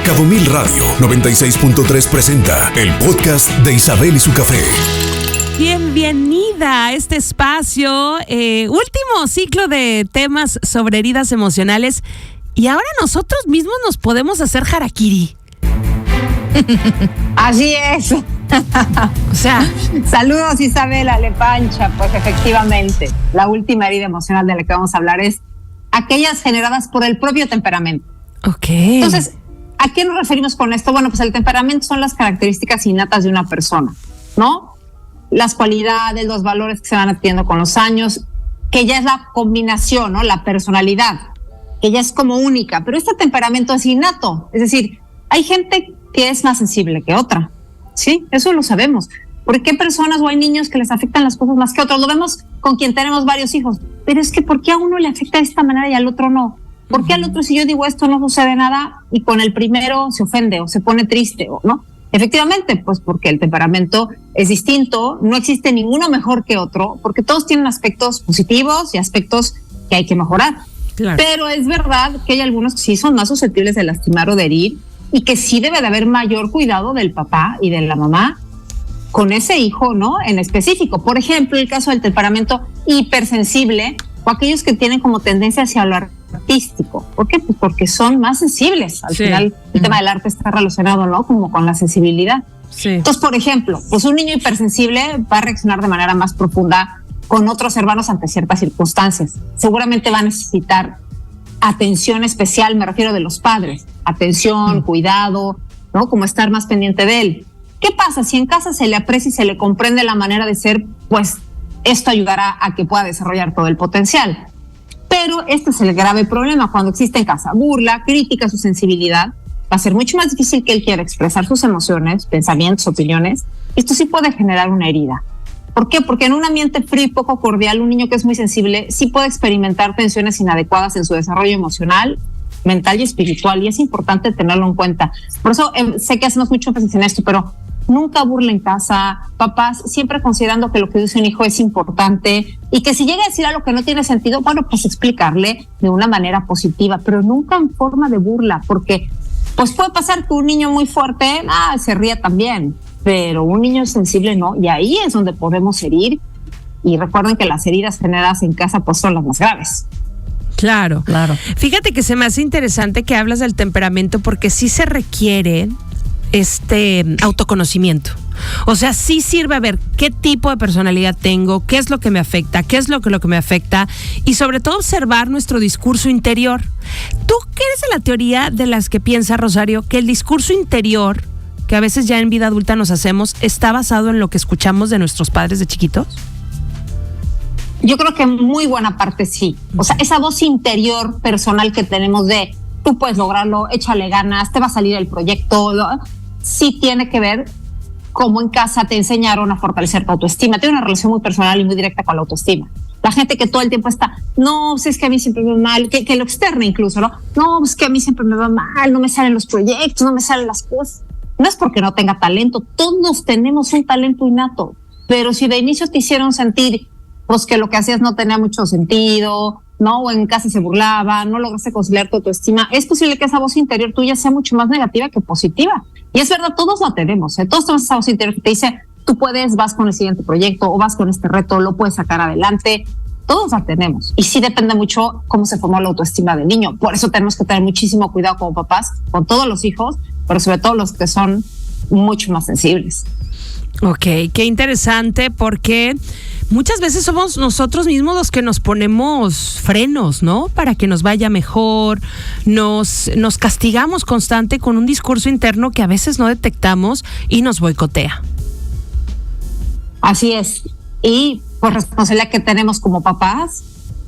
Cabo Mil Radio 96.3 presenta el podcast de Isabel y su café. Bienvenida a este espacio, último ciclo de temas sobre heridas emocionales, y ahora nosotros mismos nos podemos hacer harakiri. Así es. O sea, saludos Isabel Alepancha. Pues efectivamente, la última herida emocional de la que vamos a hablar es aquellas generadas por el propio temperamento. Ok. Entonces, ¿a qué nos referimos con esto? Bueno, pues el temperamento son las características innatas de una persona, ¿no? Las cualidades, los valores que se van adquiriendo con los años, que ya es la combinación, ¿no? La personalidad, que ya es como única, pero este temperamento es innato, es decir, hay gente que es más sensible que otra, ¿sí? Eso lo sabemos. ¿Por qué personas o hay niños que les afectan las cosas más que a otros? Lo vemos con quien tenemos varios hijos, pero es que ¿por qué a uno le afecta de esta manera y al otro no? ¿Por qué al otro si yo digo esto no sucede nada y con el primero se ofende o se pone triste o no? Efectivamente, pues porque el temperamento es distinto, no existe ninguno mejor que otro, porque todos tienen aspectos positivos y aspectos que hay que mejorar. Claro. Pero es verdad que hay algunos que sí son más susceptibles de lastimar o de herir y que sí debe de haber mayor cuidado del papá y de la mamá con ese hijo, ¿no? En específico. Por ejemplo, el caso del temperamento hipersensible o aquellos que tienen como tendencia hacia lo artístico. ¿Por qué? Pues porque son más sensibles. Al final, el tema del arte está relacionado, ¿no? Como con la sensibilidad. Sí. Entonces, por ejemplo, pues un niño hipersensible va a reaccionar de manera más profunda con otros hermanos ante ciertas circunstancias. Seguramente va a necesitar atención especial, me refiero de los padres. Atención, cuidado, ¿no? Como estar más pendiente de él. ¿Qué pasa? Si en casa se le aprecia y se le comprende la manera de ser, pues esto ayudará a que pueda desarrollar todo el potencial. Pero este es el grave problema. Cuando existe en casa burla, crítica, su sensibilidad, va a ser mucho más difícil que él quiera expresar sus emociones, pensamientos, opiniones. Esto sí puede generar una herida. ¿Por qué? Porque en un ambiente frío y poco cordial, un niño que es muy sensible sí puede experimentar tensiones inadecuadas en su desarrollo emocional, mental y espiritual, y es importante tenerlo en cuenta. Por eso sé que hacemos mucho énfasis en esto, pero nunca burla en casa, papás siempre considerando que lo que dice un hijo es importante y que si llega a decir algo que no tiene sentido, bueno, pues explicarle de una manera positiva, pero nunca en forma de burla, porque pues puede pasar que un niño muy fuerte se ría también, pero un niño sensible no, y ahí es donde podemos herir, y recuerden que las heridas generadas en casa pues son las más graves. Claro. Fíjate que se me hace interesante que hablas del temperamento porque sí se requiere autoconocimiento. O sea, sí sirve a ver qué tipo de personalidad tengo, qué es lo que me afecta, qué es lo que me afecta y sobre todo observar nuestro discurso interior. ¿Tú qué eres de la teoría de las que piensa, Rosario, que el discurso interior, que a veces ya en vida adulta nos hacemos, está basado en lo que escuchamos de nuestros padres de chiquitos? Yo creo que en muy buena parte sí. O sea, esa voz interior personal que tenemos de tú puedes lograrlo, échale ganas, te va a salir el proyecto, ¿no? Sí tiene que ver cómo en casa te enseñaron a fortalecer tu autoestima. Tiene una relación muy personal y muy directa con la autoestima. La gente que todo el tiempo está, no, pues es que a mí siempre me va mal, que lo externa incluso, ¿no? No, pues que a mí siempre me va mal, no me salen los proyectos, no me salen las cosas. No es porque no tenga talento, todos tenemos un talento innato, pero si de inicio te hicieron sentir pues que lo que hacías no tenía mucho sentido, ¿no? O en casa se burlaba, no lograste conciliar tu autoestima, es posible que esa voz interior tuya sea mucho más negativa que positiva. Y es verdad, todos la tenemos, todos tenemos esa voz interior que te dice, tú puedes, vas con el siguiente proyecto o vas con este reto, lo puedes sacar adelante. Todos la tenemos. Y sí depende mucho cómo se formó la autoestima del niño. Por eso tenemos que tener muchísimo cuidado como papás, con todos los hijos, pero sobre todo los que son mucho más sensibles. Ok, qué interesante, porque muchas veces somos nosotros mismos los que nos ponemos frenos, ¿no? Para que nos vaya mejor, nos castigamos constante con un discurso interno que a veces no detectamos y nos boicotea. Así es. Y pues responsabilidad que tenemos como papás,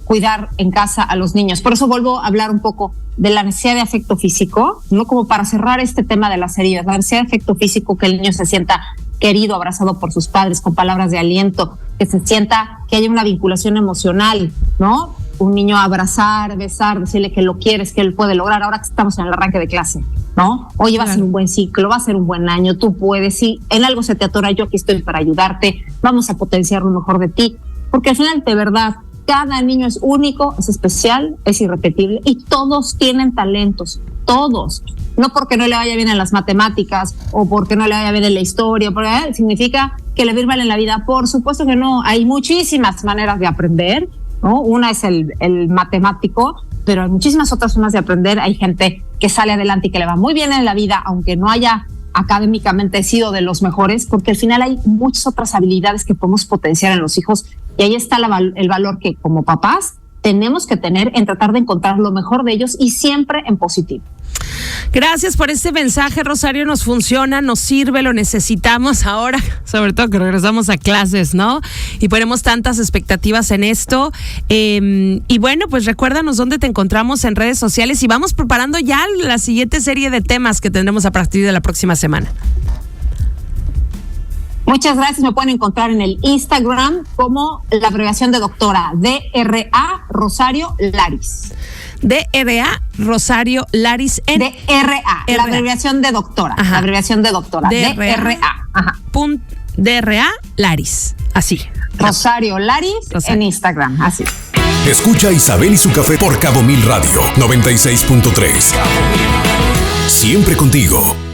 cuidar en casa a los niños. Por eso vuelvo a hablar un poco de la necesidad de afecto físico, ¿no? Como para cerrar este tema de las heridas, la necesidad de afecto físico, que el niño se sienta querido, abrazado por sus padres, con palabras de aliento, que se sienta que haya una vinculación emocional, ¿no? Un niño abrazar, besar, decirle que lo quieres, que él puede lograr, ahora que estamos en el arranque de clase, ¿no? Oye, va a ser un buen ciclo, va a ser un buen año, tú puedes, si en algo se te atora, yo aquí estoy para ayudarte, vamos a potenciar lo mejor de ti, porque al final, de verdad, cada niño es único, es especial, es irrepetible y todos tienen talentos, todos. no porque no le vaya bien en las matemáticas o porque no le vaya bien en la historia, porque significa que le va a ir mal en la vida. Por supuesto que no, hay muchísimas maneras de aprender, ¿no? Una es el matemático, pero hay muchísimas otras formas de aprender. Hay gente que sale adelante y que le va muy bien en la vida, aunque no haya académicamente sido de los mejores, porque al final hay muchas otras habilidades que podemos potenciar en los hijos, y ahí está el valor que como papás tenemos que tener en tratar de encontrar lo mejor de ellos y siempre en positivo. Gracias por este mensaje, Rosario. Nos funciona, nos sirve, lo necesitamos ahora, sobre todo que regresamos a clases, ¿no? Y ponemos tantas expectativas en esto. Y bueno, pues recuérdanos dónde te encontramos en redes sociales y vamos preparando ya la siguiente serie de temas que tendremos a partir de la próxima semana. Muchas gracias. Me pueden encontrar en el Instagram como la abreviación de doctora, DRA Rosario Laris. DRA Rosario Laris. DRA, la abreviación de doctora. Ajá. La abreviación de doctora. DRA. Ajá. DRA Laris. Así. Rosario Laris en Instagram. Así. Escucha a Isabel y su café por Cabo Mil Radio 96.3. Siempre contigo.